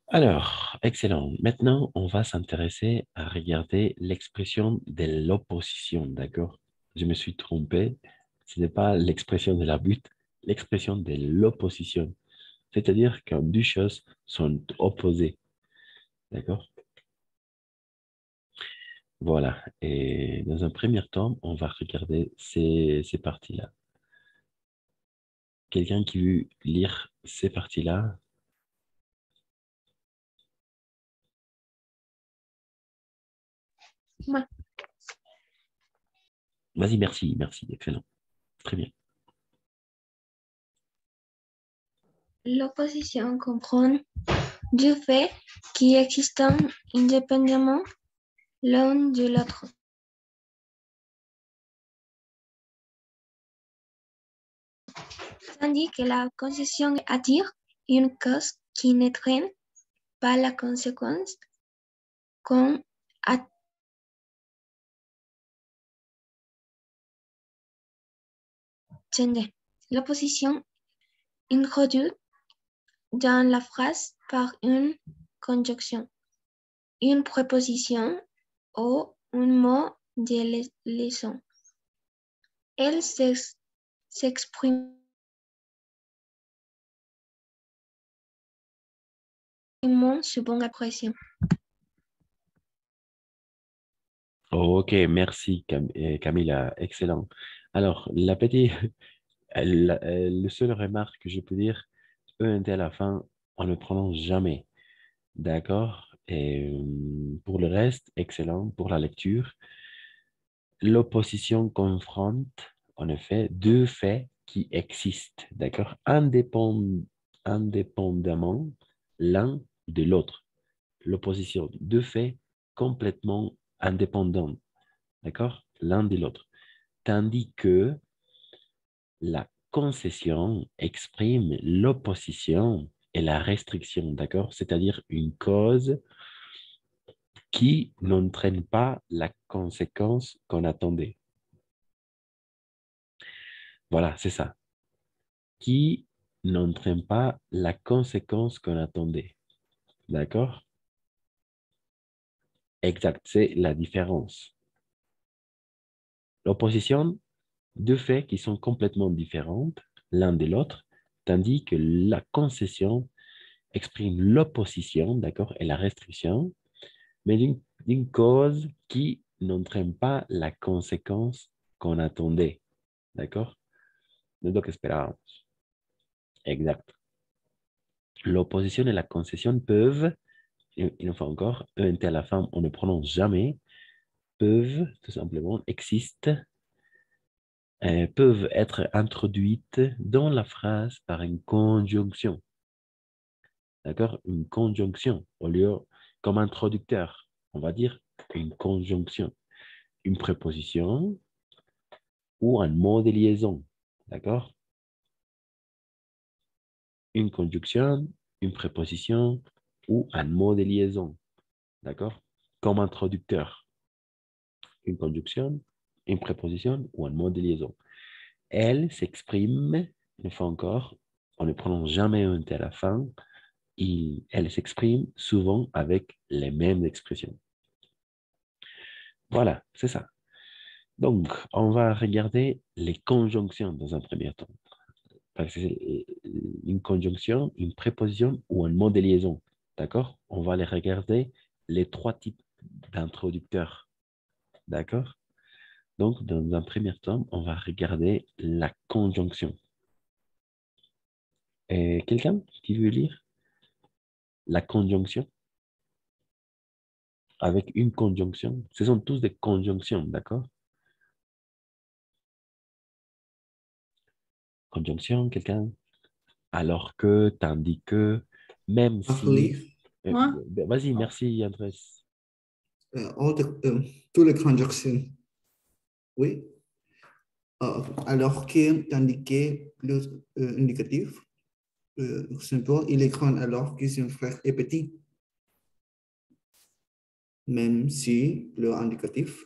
Alors, excellent. Maintenant, on va s'intéresser à regarder l'expression de l'opposition, d'accord? Je me suis trompé. Ce n'est pas l'expression de la butte, l'expression de l'opposition. C'est-à-dire quand deux choses sont opposées, d'accord? Voilà. Et dans un premier temps, on va regarder ces parties-là. Quelqu'un qui veut lire ces parties-là? Moi. Vas-y, merci, merci, excellent. Très bien. L'opposition comprend deux faits qui existent indépendamment l'un de l'autre, tandis que la concession attire une cause qui n'entraîne pas la conséquence qu'on attendait. L'opposition introduite dans la phrase par une conjonction, une préposition ou un mot de liaison. Elle s'exprime souvent après. Ok, merci Camilla, excellent. Alors, le seul remarque que je peux dire, ENT à la fin, on ne prononce jamais, d'accord? Et pour le reste, excellent pour la lecture. L'opposition confronte, en effet, deux faits qui existent, d'accord? Indépendamment l'un de l'autre. L'opposition, deux faits complètement indépendants, d'accord? L'un de l'autre. Tandis que la concession exprime l'opposition et la restriction, d'accord? C'est-à-dire une cause qui n'entraîne pas la conséquence qu'on attendait. Voilà, c'est ça. Qui n'entraîne pas la conséquence qu'on attendait. D'accord? Exact, c'est la différence. L'opposition, deux faits qui sont complètement différents l'un de l'autre, tandis que la concession exprime l'opposition, d'accord, et la restriction, mais d'une cause qui n'entraîne pas la conséquence qu'on attendait, d'accord? No es lo que esperábamos. Exact. L'opposition et la concession peuvent, une fois encore, ENT à la fin, on ne prononce jamais, peuvent, tout simplement, existent, peuvent être introduites dans la phrase par une conjonction. D'accord? Une conjonction, au lieu, comme introducteur, on va dire une conjonction, une préposition ou un mot de liaison. D'accord? Une conjonction, une préposition ou un mot de liaison. D'accord? Comme introducteur, une conjonction, une préposition ou un mot de liaison. Elle s'exprime, une fois encore, on ne prononce jamais un T à la fin, elle s'exprime souvent avec les mêmes expressions. Voilà, c'est ça. Donc, on va regarder les conjonctions dans un premier temps. Parce que c'est une conjonction, une préposition ou un mot de liaison. D'accord? On va les regarder, les trois types d'introducteurs. D'accord? Donc, dans un premier temps, on va regarder la conjonction. Et quelqu'un qui veut lire la conjonction avec une conjonction? Ce sont tous des conjonctions, d'accord? Conjonction, quelqu'un? Alors que, tandis que, même si. Lire. Moi, Vas-y, merci, Andrés. toutes les conjonctions. Oui. Alors que, tandis que l'indicatif, simple, il est grand alors que son frère est petit. Même si le indicatif,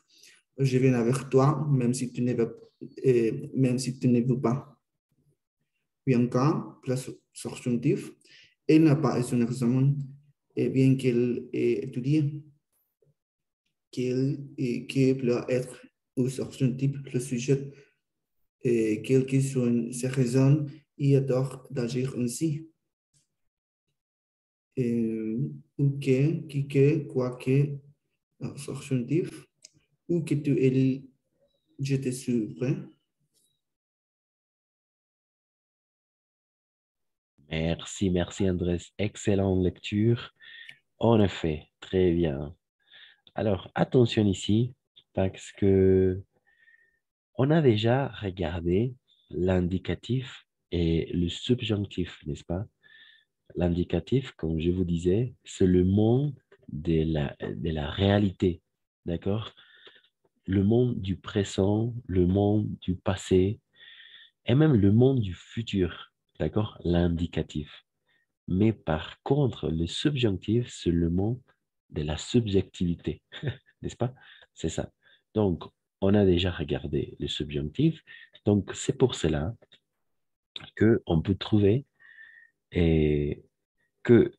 je viens avec toi, même si tu ne veux, même si tu ne veux pas. Bianca, plus substantif, elle n'a pas un examen et bien qu'elle ait étudié, qui peut être ou subjonctif, le sujet, et quelles que soient ses raisons, il a tort d'agir ainsi. Ou qui que, quoi que, subjonctif, ou que tu es jeté sur vrai. Merci, merci Andrés. Excellente lecture. En effet, très bien. Alors, attention ici, parce que on a déjà regardé l'indicatif et le subjonctif, n'est-ce pas? L'indicatif, comme je vous disais, c'est le monde de la réalité, d'accord? Le monde du présent, le monde du passé et même le monde du futur, d'accord? L'indicatif. Mais par contre, le subjonctif, c'est le monde de la subjectivité, n'est-ce pas? C'est ça. Donc, on a déjà regardé le subjonctif. Donc, c'est pour cela qu'on peut trouver et, que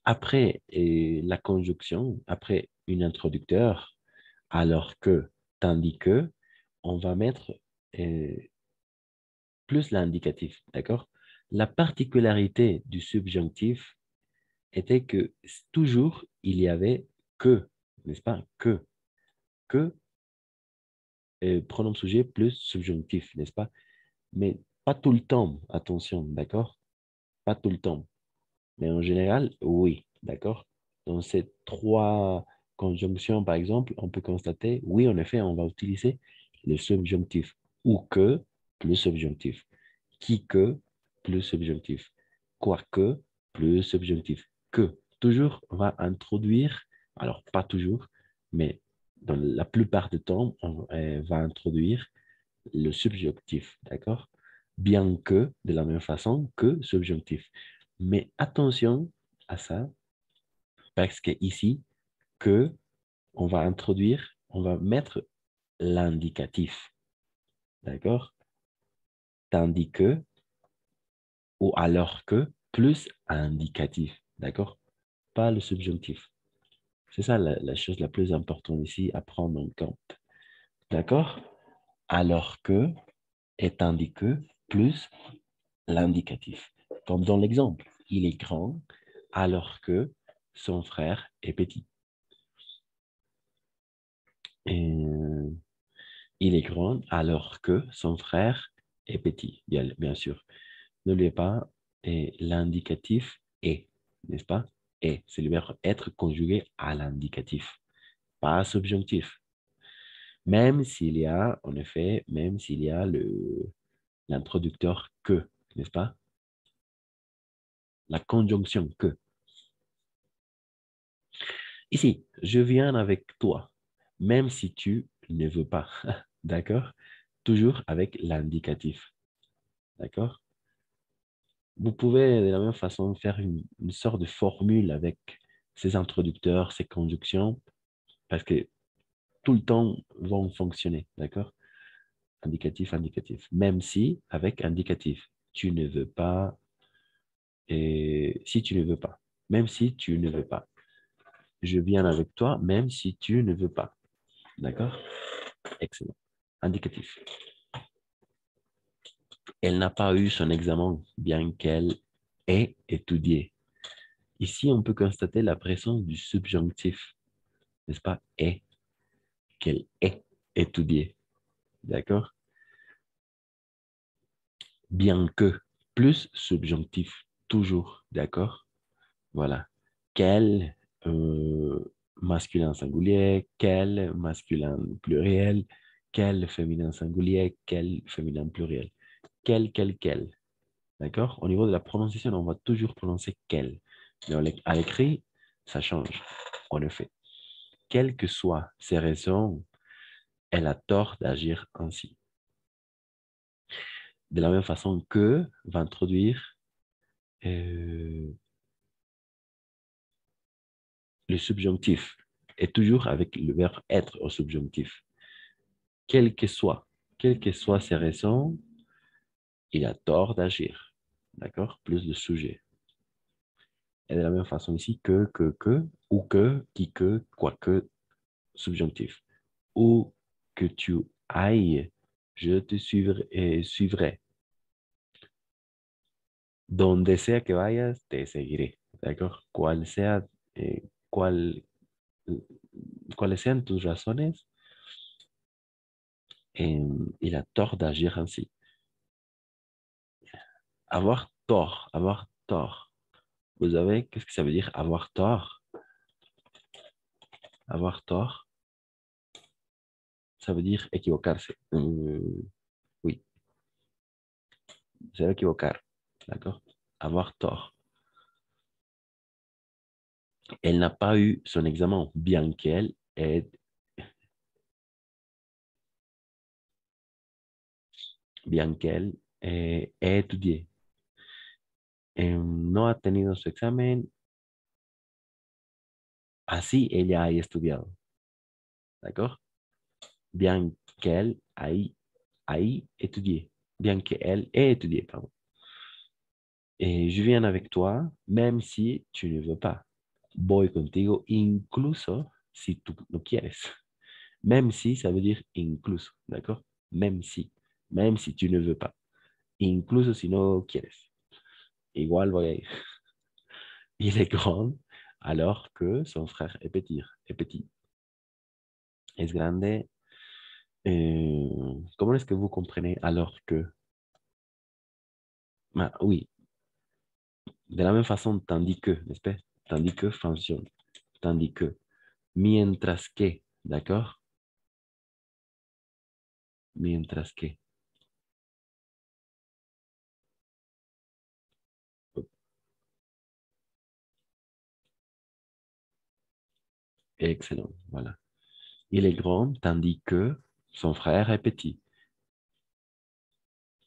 après la conjonction, après une introducteur, alors que, tandis que, on va mettre euh, plus l'indicatif, d'accord? La particularité du subjonctif était que toujours il y avait que, n'est-ce pas? Que, pronom sujet plus subjonctif, n'est-ce pas? Mais pas tout le temps, attention, d'accord? Pas tout le temps. Mais en général, oui, d'accord? Dans ces trois conjonctions, par exemple, on peut constater, oui, en effet, on va utiliser le subjonctif ou que plus subjonctif, qui que plus subjonctif, quoique plus subjonctif, que. Toujours, on va introduire, alors pas toujours, mais dans la plupart du temps, on va introduire le subjonctif, d'accord? Bien que de la même façon que subjonctif. Mais attention à ça, parce que ici, que, on va introduire, on va mettre l'indicatif, d'accord? Tandis que, ou alors que, plus indicatif, d'accord? Pas le subjonctif. C'est ça la chose la plus importante ici à prendre en compte, d'accord? Alors que, et tandis que, plus l'indicatif. Comme dans l'exemple, il est grand alors que son frère est petit. Et, il est grand alors que son frère est petit, bien sûr. N'oubliez pas l'indicatif est, n'est-ce pas? Est, c'est le verbe être conjugué à l'indicatif, pas subjonctif. Même s'il y a, en effet, même s'il y a l'introducteur que, n'est-ce pas? La conjonction que. Ici, je viens avec toi, même si tu ne veux pas. D'accord? Toujours avec l'indicatif. D'accord? Vous pouvez de la même façon faire une sorte de formule avec ces introducteurs, ces conjonctions, parce que tout le temps vont fonctionner. D'accord? Indicatif, indicatif. Même si avec indicatif, tu ne veux pas, et si tu ne veux pas. Même si tu ne veux pas. Je viens avec toi, même si tu ne veux pas. D'accord? Excellent. Indicatif. Elle n'a pas eu son examen, bien qu'elle ait étudié. Ici, on peut constater la présence du subjonctif, n'est-ce pas? Est, qu'elle ait étudié. D'accord? Bien que, plus subjonctif, toujours. D'accord? Voilà. Quel masculin singulier, quel masculin pluriel, quel féminin singulier, quel féminin pluriel. Quel. D'accord? Au niveau de la prononciation, on va toujours prononcer quel. Mais à l'écrit, ça change. En effet, quelles que soient ses raisons, elle a tort d'agir ainsi. De la même façon que va introduire le subjonctif et toujours avec le verbe être au subjonctif. Quelles que soient ses raisons, il a tort d'agir. D'accord? Plus de sujet. Et de la même façon ici, que, ou que, qui, que, quoique, subjonctif. Où que tu ailles, je te suivrai. Donde sea que vayas, te seguiré. D'accord? Eh, cual, cuáles sean tus razones, il a tort d'agir ainsi. Avoir tort, avoir tort. Vous savez, qu'est-ce que ça veut dire avoir tort? Avoir tort, ça veut dire équivocarse. Oui, se va equivocar. D'accord? Avoir tort. Elle n'a pas eu son examen, bien qu'elle ait étudié. No ha tenido su examen, así ella haya estudiado. D'accord? Bien qu'elle ait étudié. Bien qu'elle ait étudié, pardon. Et je viens avec toi, même si tu ne veux pas. Voy contigo, incluso si tú no quieres. Même si, ça veut dire incluso, d'accord? Même si tu ne veux pas. Incluso si no quieres. Igual voy a ir. Il est grand alors que son frère est petit. Est petit. Es grande. Comment est-ce que vous comprenez alors que? Ah, oui, de la même façon, tandis que, n'est-ce pas? Tandis que fonctionne. Tandis que. Mientras que, d'accord? Mientras que. Excellent, voilà. Il est grand tandis que son frère est petit.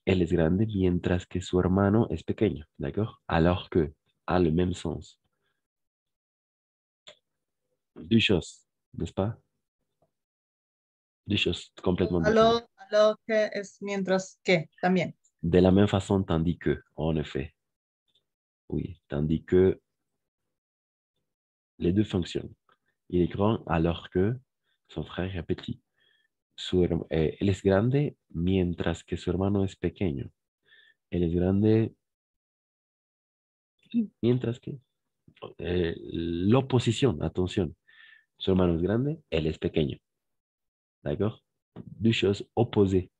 Él es grande mientras que su hermano es pequeño, d'accord? Alors que a le même sens. Deux choses, n'est-ce pas? Deux choses complètement différentes. A lo que es mientras que también. De la même façon, tandis que, en effet. Oui, tandis que les deux fonctionnent. Il est grand alors que son frère est petit. Él es grande mientras que su hermano es pequeño. Él es grande mientras que l'opposition, attention. Su hermano es grande, él es pequeño. D'accord? Deux choses opposées.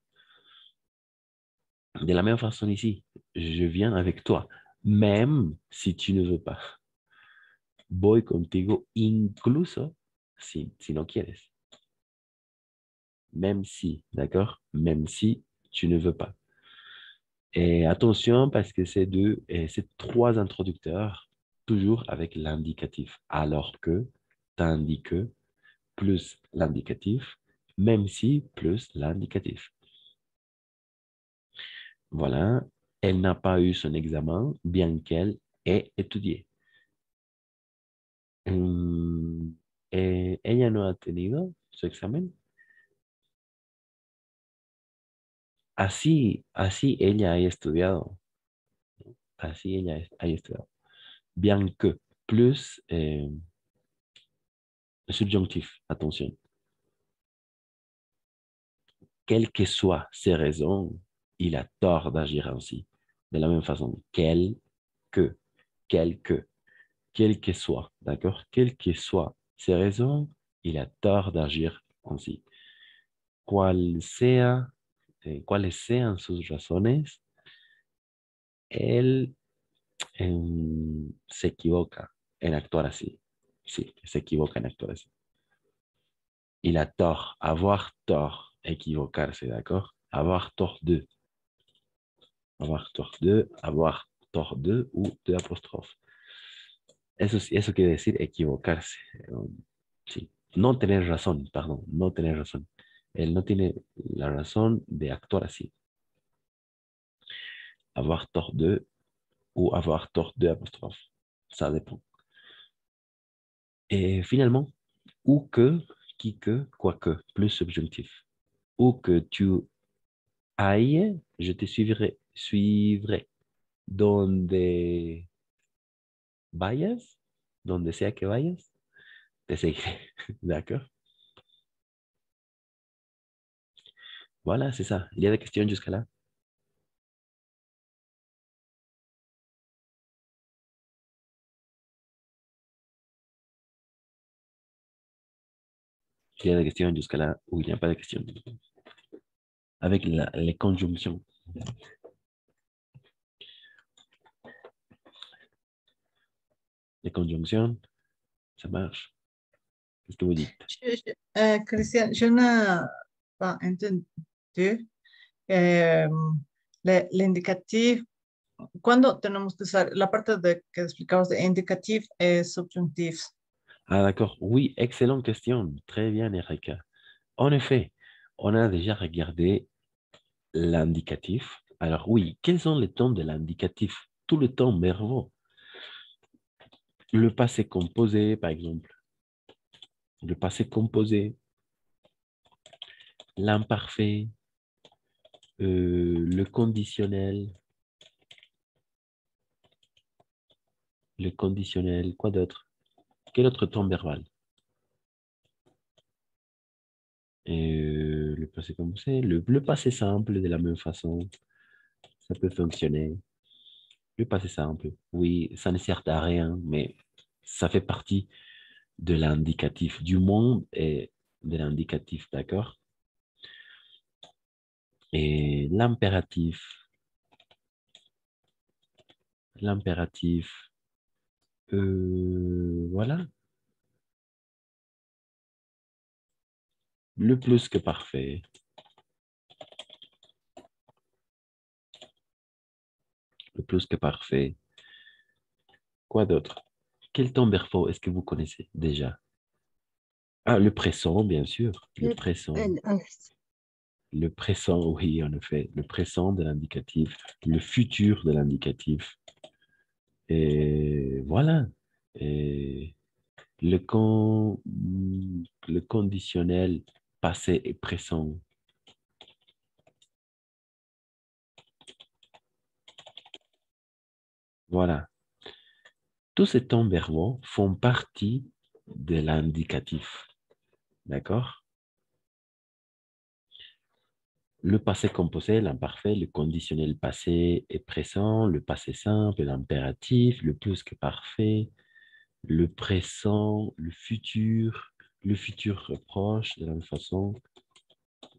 De la même façon ici, je viens avec toi, même si tu ne veux pas. Voy contigo incluso si no quieres. Même si, d'accord? Même si tu ne veux pas. Et attention parce que c'est trois introducteurs, toujours avec l'indicatif. Alors que, tandis que, plus l'indicatif, même si, plus l'indicatif. Voilà, elle n'a pas eu son examen, bien qu'elle ait étudié. Ella no ha tenido su examen. Así ella haya estudiado. Así ella haya estudiado. Bien que, plus subjonctif, attention. Quelles que soient ses raisons, il a tort d'agir ainsi. De la même façon, que, quel que soit, d'accord? Quelles que soient ses raisons, il a tort d'agir ainsi. Cuáles sean sus razones, él se equivoca en actuar así. Sí, se equivoca en actuar así. Il a tort, avoir tort, equivocarse, d'accord? Avoir tort de. Avoir tort de ou de apóstrofe. Eso quiere decir equivocarse. Sí. No tener razón, perdón, no tener razón. Él no tiene la razón de actuar así. Avoir tort de ou avoir tort de apostrophe. Ça dépend. Et finalement, ou que, qui que, quoique, plus subjonctif. Ou que tu ailles, je te suivrai. Donde vayas, donde sea que vayas, te seguiré. D'accord? Voilà, c'est ça. Il y a des questions jusqu'à là? Il y a des questions jusqu'à là ou il n'y a pas de questions? Avec les conjonctions. Les conjonctions, ça marche. Qu'est-ce que vous dites? Cristian, yo no entendí. El indicativo, ¿cuándo tenemos que usar la parte de que explicabas de indicativo subjuntivo? Ah, d'accord. Oui, excellente question. Très bien, Erika. En effet, on a déjà regardé l'indicatif. Alors oui, quels sont les temps de l'indicatif? Tout le temps verbaux. Le passé composé, par exemple. Le passé composé. L'imparfait. Le conditionnel. Le conditionnel. Quoi d'autre? Quel autre temps verbal? Le passé composé. Le passé simple, de la même façon. Ça peut fonctionner. Le passé simple. Oui, ça ne sert à rien, mais ça fait partie de l'indicatif du monde et de l'indicatif, d'accord? Et l'impératif, voilà, le plus que parfait, le plus que parfait. Quoi d'autre? Quel temps verbaux est-ce que vous connaissez déjà? Ah, le présent, bien sûr, le présent. Le présent, oui, en effet, le présent de l'indicatif, le futur de l'indicatif. Et voilà. Et le conditionnel passé et présent. Voilà. Tous ces temps verbaux font partie de l'indicatif. D'accord? Le passé composé, l'imparfait, le conditionnel passé et présent, le passé simple, l'impératif, le plus que parfait, le présent, le futur proche, de la même façon,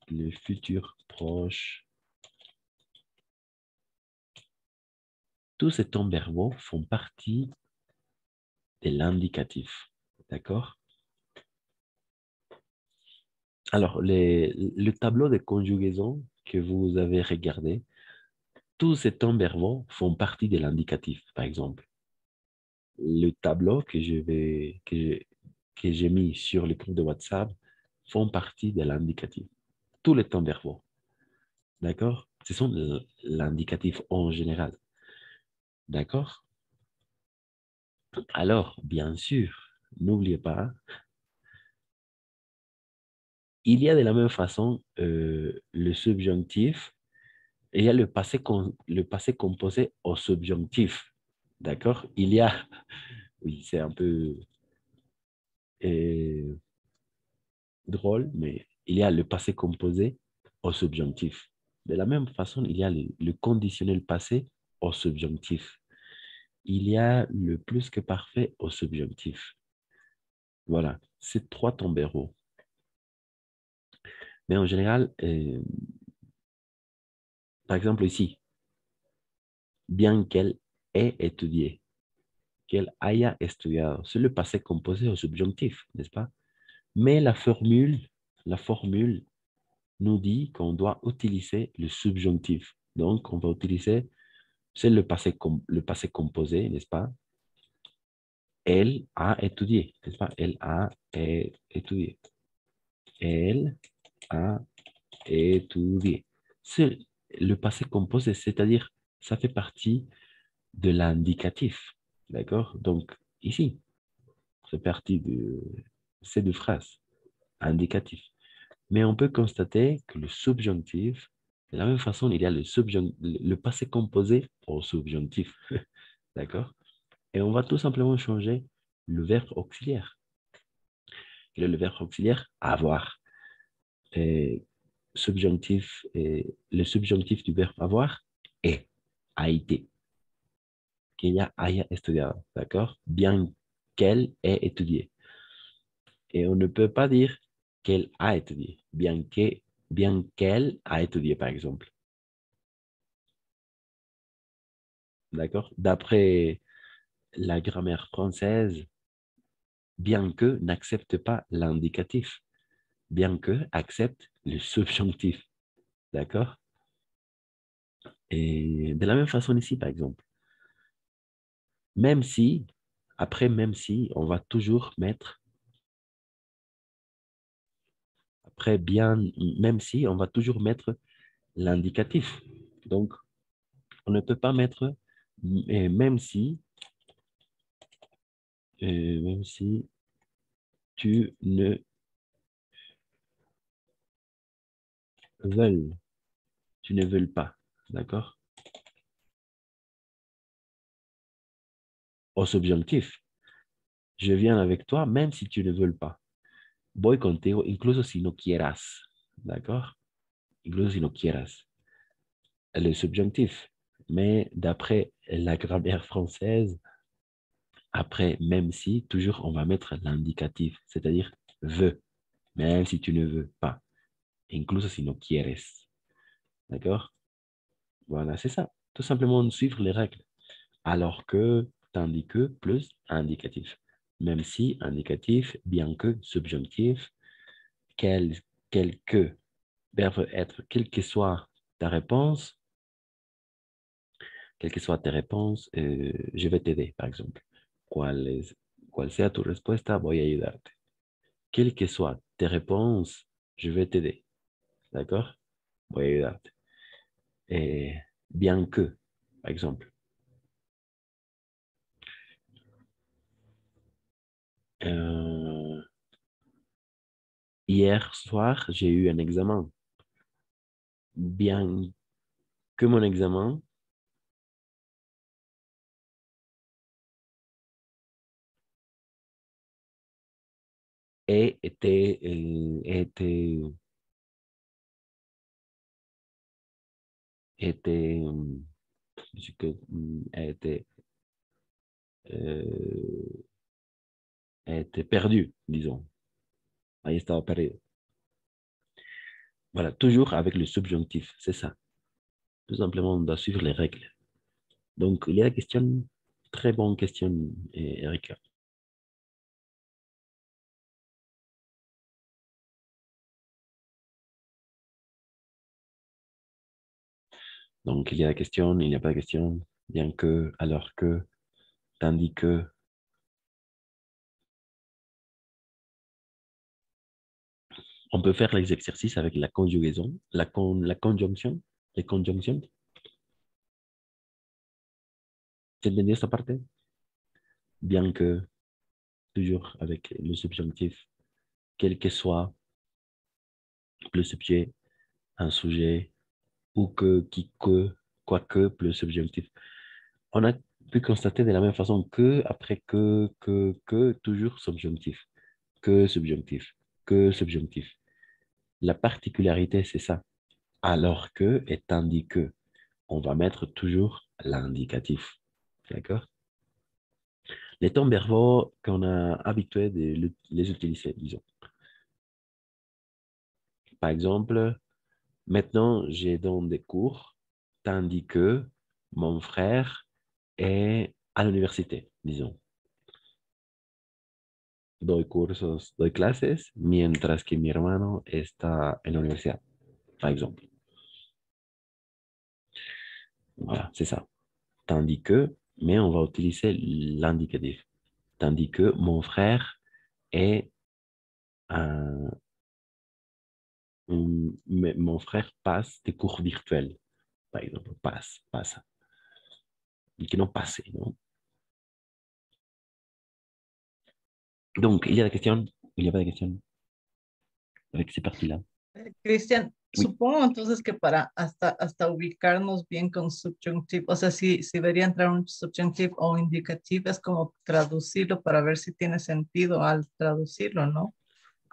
le futur proche. Tous ces temps verbaux font partie de l'indicatif. D'accord? Alors, le tableau de conjugaison que vous avez regardé, tous ces temps verbaux font partie de l'indicatif, par exemple. Le tableau que j'ai mis sur le groupe de WhatsApp font partie de l'indicatif. Tous les temps verbaux. D'accord? Ce sont l'indicatif en général. D'accord? Alors, bien sûr, n'oubliez pas, il y a de la même façon le subjonctif. Et il y a le passé composé au subjonctif. D'accord? Il y a, oui, c'est un peu euh, drôle, mais il y a le passé composé au subjonctif. De la même façon, il y a le conditionnel passé au subjonctif. Il y a le plus que parfait au subjonctif. Voilà, c'est trois tombéros. Mais en général, par exemple ici, bien qu'elle ait étudié, qu'elle haya estudiado, c'est le passé composé au subjonctif, n'est-ce pas? Mais la formule nous dit qu'on doit utiliser le subjonctif. Donc, on va utiliser, c'est le passé composé, n'est-ce pas? Elle a étudié, n'est-ce pas? Elle a étudié. Elle a étudié. C'est le passé composé, c'est-à-dire, ça fait partie de l'indicatif. D'accord? Donc, ici, c'est partie de ces deux phrases, indicatif. Mais on peut constater que le subjonctif, de la même façon, il y a le passé composé au subjonctif. D'accord? Et on va tout simplement changer le verbe auxiliaire. Quel est le verbe auxiliaire? Avoir. Et subjonctif, et le subjonctif du verbe avoir est, a été. Que ella haya estudiado, d'accord? Bien qu'elle ait étudié. Et on ne peut pas dire qu'elle a étudié, bien qu'elle a étudié, par exemple. D'accord? D'après la grammaire française, bien que n'accepte pas l'indicatif, bien que accepte le subjonctif. D'accord? Et de la même façon ici, par exemple, même si, après même si, on va toujours mettre, après bien, même si, on va toujours mettre l'indicatif. Donc, on ne peut pas mettre, même si tu ne veux, tu ne veux pas, d'accord? Au subjonctif, je viens avec toi même si tu ne veux pas. Voy contigo incluso si no quieras, d'accord? Incluso si no quieras. Le subjonctif. Mais d'après la grammaire française, après même si, toujours on va mettre l'indicatif, c'est-à-dire veux, même si tu ne veux pas. Incluso si no quieres. D'accord? Voilà, c'est ça. Tout simplement suivre les règles. Alors que, tandis que, plus indicatif. Même si, indicatif, bien que, subjonctif, quel que, verbe être, quelle que soit ta réponse, quelle que soit tes réponses, je vais t'aider, par exemple. Cual sea tu respuesta, voy a ayudarte. Quelle que soit tes réponses, je vais t'aider. D'accord? Voy a ayudarte. Et bien que, par exemple. Euh, Hier soir, j'ai eu un examen. Bien que mon examen ait été, euh, a été perdu, disons. Ahí estaba perdido. Voilà, toujours avec le subjonctif, c'est ça. Tout simplement, on doit suivre les règles. Donc, il y a la question, très bonne question, Erika. Donc, il y a la question, il n'y a pas de question, bien que, alors que, tandis que. On peut faire les exercices avec la conjugaison, la conjonction, les conjonctions. ¿Te entendí esta parte? Bien que, toujours avec le subjonctif, quel que soit le sujet, un sujet, ou que, qui, que, quoique, plus subjonctif. On a pu constater de la même façon que, après que, toujours subjonctif, que subjonctif, que subjonctif. La particularité, c'est ça. Alors que et tandis que, on va mettre toujours l'indicatif. D'accord? Les temps verbaux qu'on a habitué de les utiliser, disons. Par exemple, maintenant, j'ai donné des cours, tandis que mon frère est à l'université, disons. Doy cursos, doy clases, mientras que mi hermano está en la universidad, par exemple. Voilà, c'est ça. Tandis que, mais on va utiliser l'indicatif. Tandis que mon frère est un, mon frère passe des cours virtuels, par exemple, passe. Et qui n'ont passé, non? Donc, il y a la question, il n'y a pas de question avec ces parties-là. Cristian, Oui. Supongo entonces que para hasta ubicarnos bien con subjunctive, o sea, si debería entrar un subjunctive o indicative, es como traducirlo para ver si tiene sentido al traducirlo, ¿no?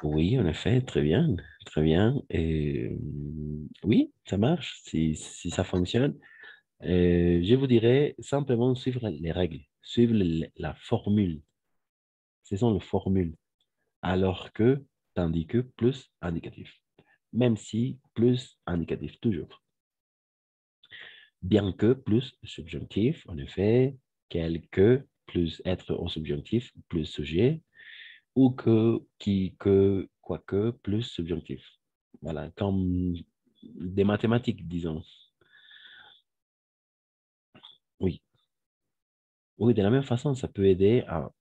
Oui, en effet, très bien, très bien. Oui, ça marche, si ça fonctionne. Je vous dirais simplement suivre les règles, suivre la formule. Ce sont les formules. Alors que, tandis que, plus indicatif. Même si, plus indicatif, toujours. Bien que, plus subjonctif, en effet, quelque, plus être au subjonctif, plus sujet, ou que, qui, que, quoique, plus subjonctif. Voilà, comme des mathématiques, disons. Oui. Oui, de la même façon, ça peut aider à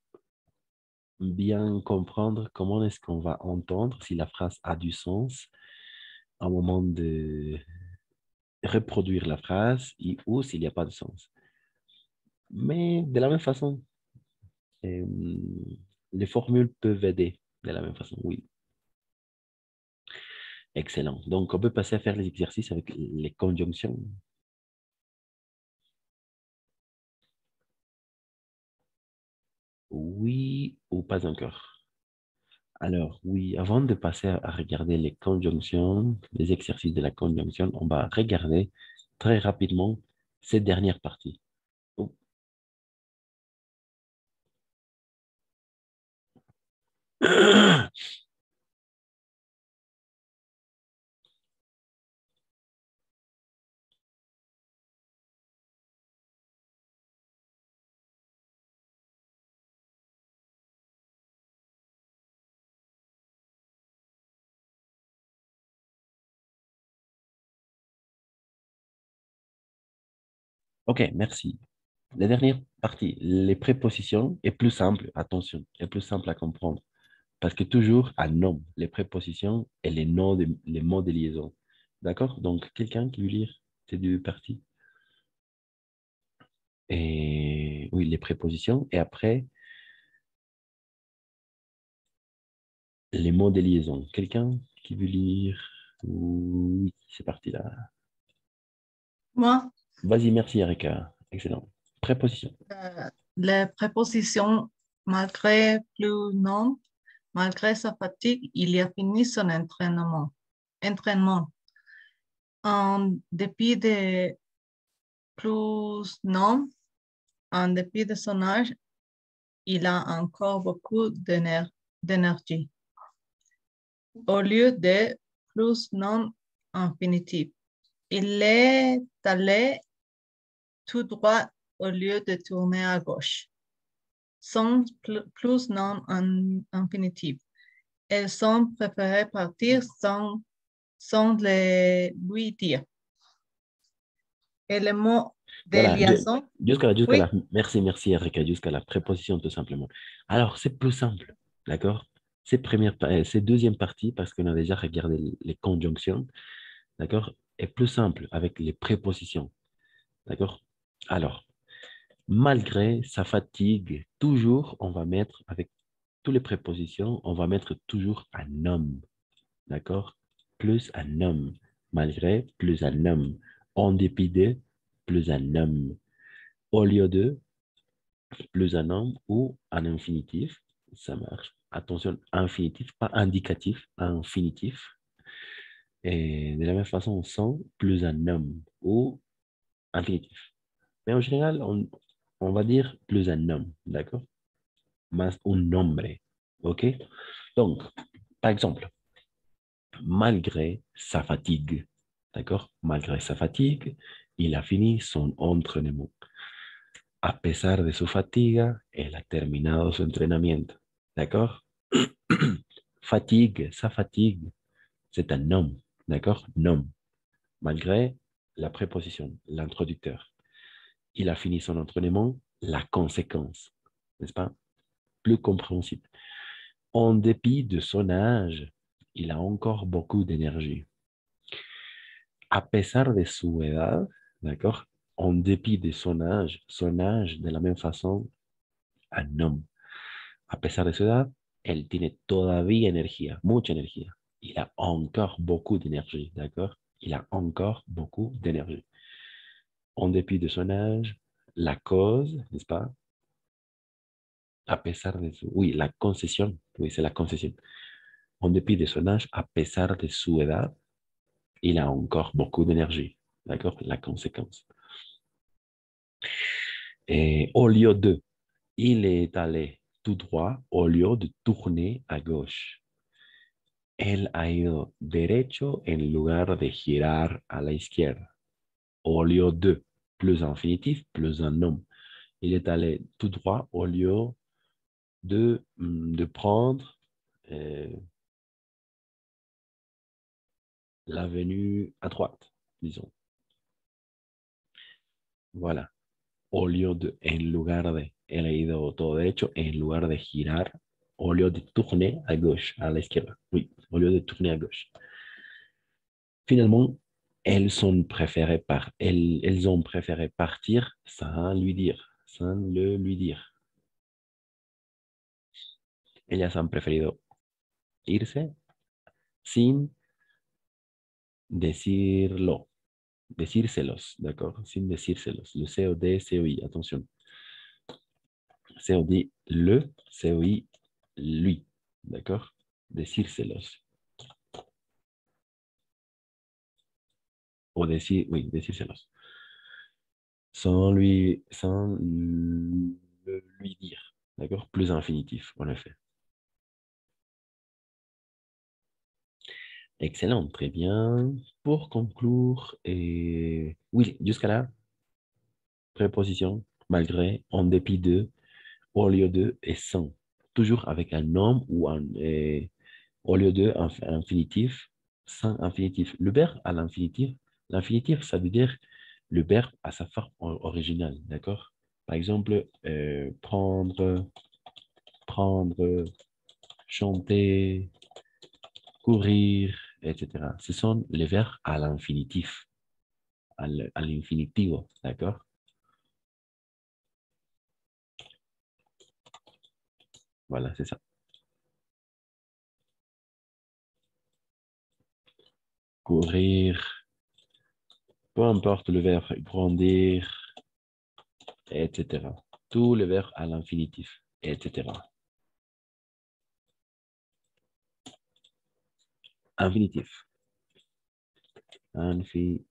bien comprendre comment est-ce qu'on va entendre si la phrase a du sens au moment de reproduire la phrase ou s'il n'y a pas de sens. Mais de la même façon, euh, les formules peuvent aider de la même façon, oui. Excellent. Donc, on peut passer à faire les exercices avec les conjonctions. Oui ou pas encore? Alors, oui, avant de passer à regarder les conjonctions, les exercices de la conjonction, on va regarder très rapidement cette dernière partie. Oh. Ok, merci. La dernière partie, les prépositions, est plus simple, attention, est plus simple à comprendre. Parce que toujours, un nom, les prépositions et les noms, les mots de liaison. D'accord? Donc, quelqu'un qui veut lire ces deux parties. Et oui, les prépositions. Et après, les mots de liaison. Quelqu'un qui veut lire? Oui, c'est parti là. Moi, Vas-y, merci Erika. Excellent. Préposition. les prépositions, malgré plus non, malgré sa fatigue, il a fini son entraînement. En dépit de plus non, en dépit de son âge, il a encore beaucoup d'énergie. Au lieu de plus non infinitif, il est allé tout droit au lieu de tourner à gauche. Sans plus non infinitif. Elles sont préférées partir sans lui dire. Et le mot de Voilà, liaison, jusqu'à oui, la, merci Erika, jusqu'à la préposition tout simplement. Alors, c'est plus simple, d'accord? Ces deuxième partie, parce qu'on a déjà regardé les conjonctions, d'accord? Est plus simple avec les prépositions, d'accord? Alors, malgré sa fatigue, toujours, on va mettre, avec toutes les prépositions, on va mettre toujours un homme, d'accord? Plus un homme. Malgré, plus un homme. En dépit de, plus un homme. Au lieu de, plus un homme ou un infinitif, ça marche. Attention, infinitif, pas indicatif, infinitif. Et de la même façon, sans, plus un homme ou infinitif. Mais en général, on va dire plus un homme, d'accord? Más un nombre, ok? Donc, par exemple, malgré sa fatigue, d'accord? Malgré sa fatigue, il a fini son entraînement. A pesar de su fatiga, él ha terminado su entrenamiento. D'accord? Fatigue, sa fatigue, c'est un nom. D'accord? Nom. Malgré la préposition, l'introducteur. Il a fini son entraînement, la conséquence. N'est-ce pas? Plus compréhensible. En dépit de son âge, il a encore beaucoup d'énergie. A pesar de su edad, d'accord? En dépit de son âge, de la même façon, un homme. A pesar de su edad, él tiene todavía energía, mucha energía. il a encore beaucoup d'énergie, d'accord? Il a encore beaucoup d'énergie. En dépit de son âge, la cause, n'est-ce pas? A pesar de su... Oui, la concession, oui, c'est la concession. En dépit de son âge, a pesar de su edad, il a encore beaucoup d'énergie, d'accord? La conséquence. Et au lieu de, il est allé tout droit au lieu de tourner à gauche. Él ha ido derecho en lugar de girar a la izquierda. Au lieu de, plus infinitif, plus un nom. Il est allé tout droit au lieu de prendre l'avenue à droite, disons. Voilà. Au lieu de, en lugar de, él ha ido todo derecho, en lugar de girar, au lieu de tourner à gauche, à la izquierda. Oui, au lieu de tourner à gauche. Finalement, elles ont préféré partir sans lui dire, sans le lui dire. Ellas han preferido irse sin decirlo, decírselos, d'accord? Sin decírselos. Le COD, COI, attention. COD, le, COI, lui, d'accord? Decírselos. O decir, oui, decírselos. Sans le lui dire, d'accord? Plus infinitif, en effet. Excellent, très bien. Pour conclure, oui, jusqu'à là, préposition, malgré, en dépit de, au lieu de et sans. Toujours avec un nom ou au lieu de, infinitif, sans infinitif. Le verbe à l'infinitif, l'infinitif, ça veut dire le verbe à sa forme originale, d'accord? Par exemple, prendre, chanter, courir, etc. Ce sont les verbes à l'infinitif, à l'infinitivo, d'accord? Voilà, c'est ça. Courir, peu importe le verbe, grandir, etc. Tous les verbes à l'infinitif, etc. Infinitif. Infinitif.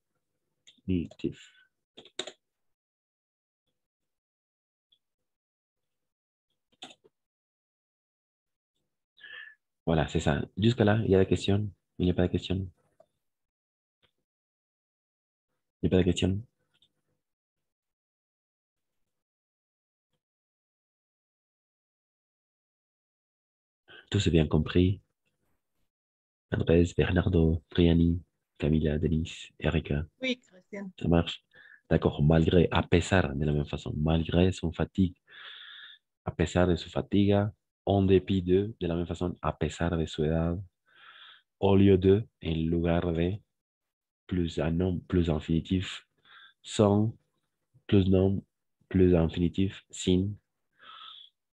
Voilà, c'est ça. Jusque là, il y a la question. Il n'y a pas de question. Il n'y a pas de question. Tout c'est bien compris. Andrés, Bernardo, Triani, Camila, Denise, Erika. Oui, Cristian. Ça marche. D'accord, malgré, a pesar, de la même façon, malgré son fatigue, a pesar de su fatiga, en dépit de la même façon, a pesar de su edad, au lieu de, en lugar de, plus un nom, plus infinitif, sans, plus nom, plus infinitif, sin.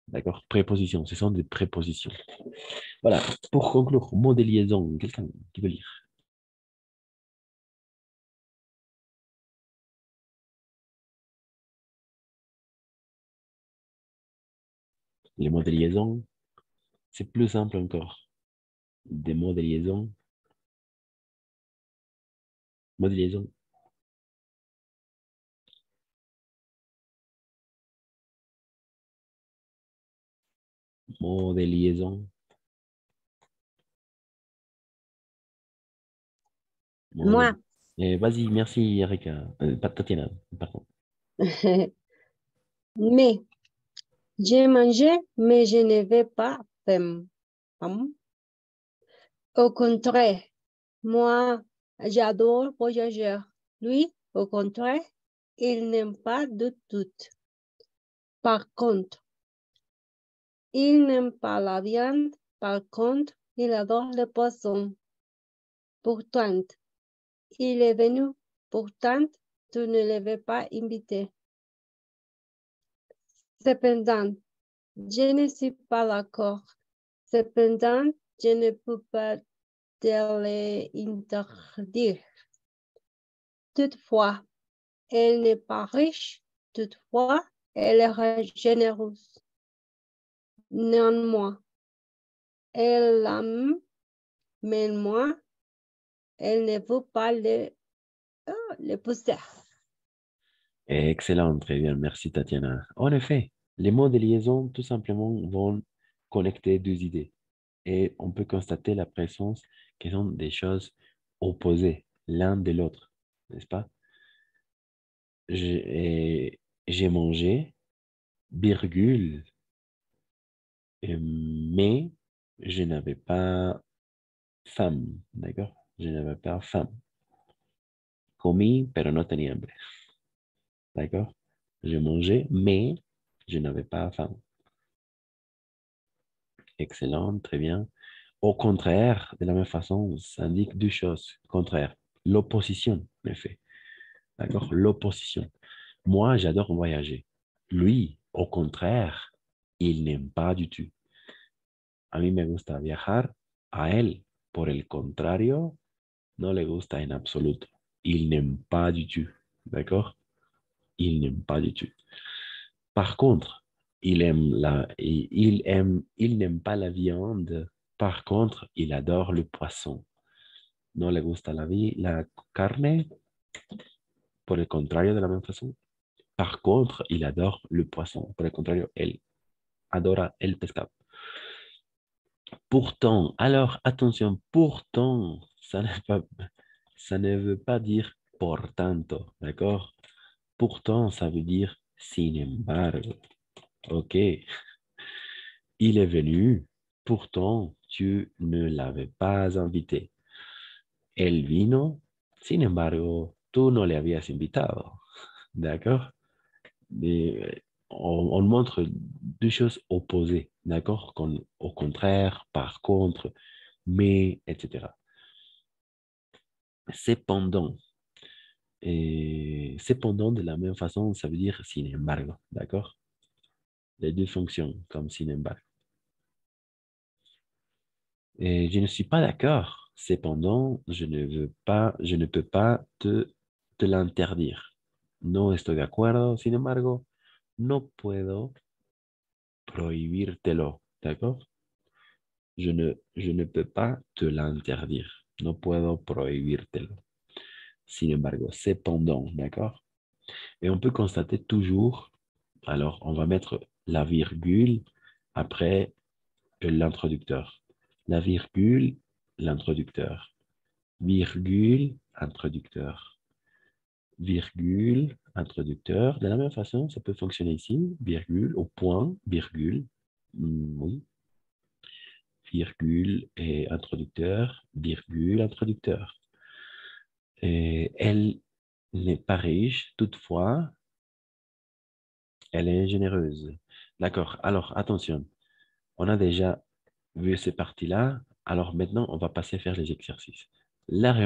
D'accord, préposition, ce sont des prépositions. Voilà, pour conclure, mot de liaison, quelqu'un qui veut lire? Les mots de liaison, c'est plus simple encore. Des mots de liaison. Mots de liaison. Mots de liaison. Moi, Vas-y, merci Erika. Pas Tatiana, pardon. mais j'ai mangé, mais je ne vais pas faim. Au contraire, moi, j'adore voyager. Lui, au contraire, il n'aime pas du tout. Par contre, il n'aime pas la viande. Par contre, il adore le poisson. Pourtant, il est venu. Pourtant, tu ne l'avais pas invité. Cependant, je ne suis pas d'accord. Cependant, je ne peux pas de les interdire. Toutefois, elle n'est pas riche. Toutefois, elle est généreuse. Néanmoins, elle l'aime, mais moi, elle ne veut pas le pousser. Excellent, très bien, merci Tatiana. En effet, les mots de liaison tout simplement vont connecter deux idées et on peut constater la présence qui sont des choses opposées l'un de l'autre, n'est-ce pas? J'ai mangé, virgule, mais je n'avais pas faim, d'accord? Je n'avais pas faim. Comí, pero no tenía hambre, d'accord? Je mangeais, mais je n'avais pas faim. Excellent, très bien. Au contraire, de la même façon, ça indique deux choses. Contraire, l'opposition, en effet. D'accord? L'opposition. Moi, j'adore voyager. Lui, au contraire, il n'aime pas du tout. A mí me gusta viajar. A él, por el contrario, no le gusta en absoluto. Il n'aime pas du tout. D'accord? Il n'aime pas du tout. Par contre, il n'aime pas la viande. Par contre, il adore le poisson. No le gusta la carne, por el contrario, de la même façon. Par contre, il adore le poisson. Por el contrario, él adora el pescado. Pourtant, alors attention, pourtant, ça ne veut pas dire por tanto, d'accord? Pourtant, ça veut dire sin embargo. Ok. Il est venu, pourtant, tu ne l'avais pas invité. El vino, sin embargo, tú no le habías invitado. D'accord? On montre deux choses opposées, d'accord? Au contraire, par contre, mais, etc. Cependant, et cependant, de la même façon, ça veut dire sin embargo, d'accord? Les deux fonctions comme sin embargo. Et je ne suis pas d'accord. Cependant, je ne peux pas te l'interdire. No estoy de acuerdo, sin embargo, no puedo prohibírtelo, d'accord? Je ne peux pas te l'interdire. No puedo prohibírtelo. Sin embargo, cependant, d'accord? Et on peut constater toujours, alors on va mettre la virgule après l'introducteur. La virgule, l'introducteur. Virgule, introducteur. Virgule, introducteur. De la même façon, ça peut fonctionner ici. Virgule, au point, virgule. Oui. Virgule et introducteur, virgule, introducteur. Et elle n'est pas riche, toutefois, elle est généreuse. D'accord. Alors, attention. On a déjà vu ces parties-là. Alors maintenant, on va passer à faire les exercices. La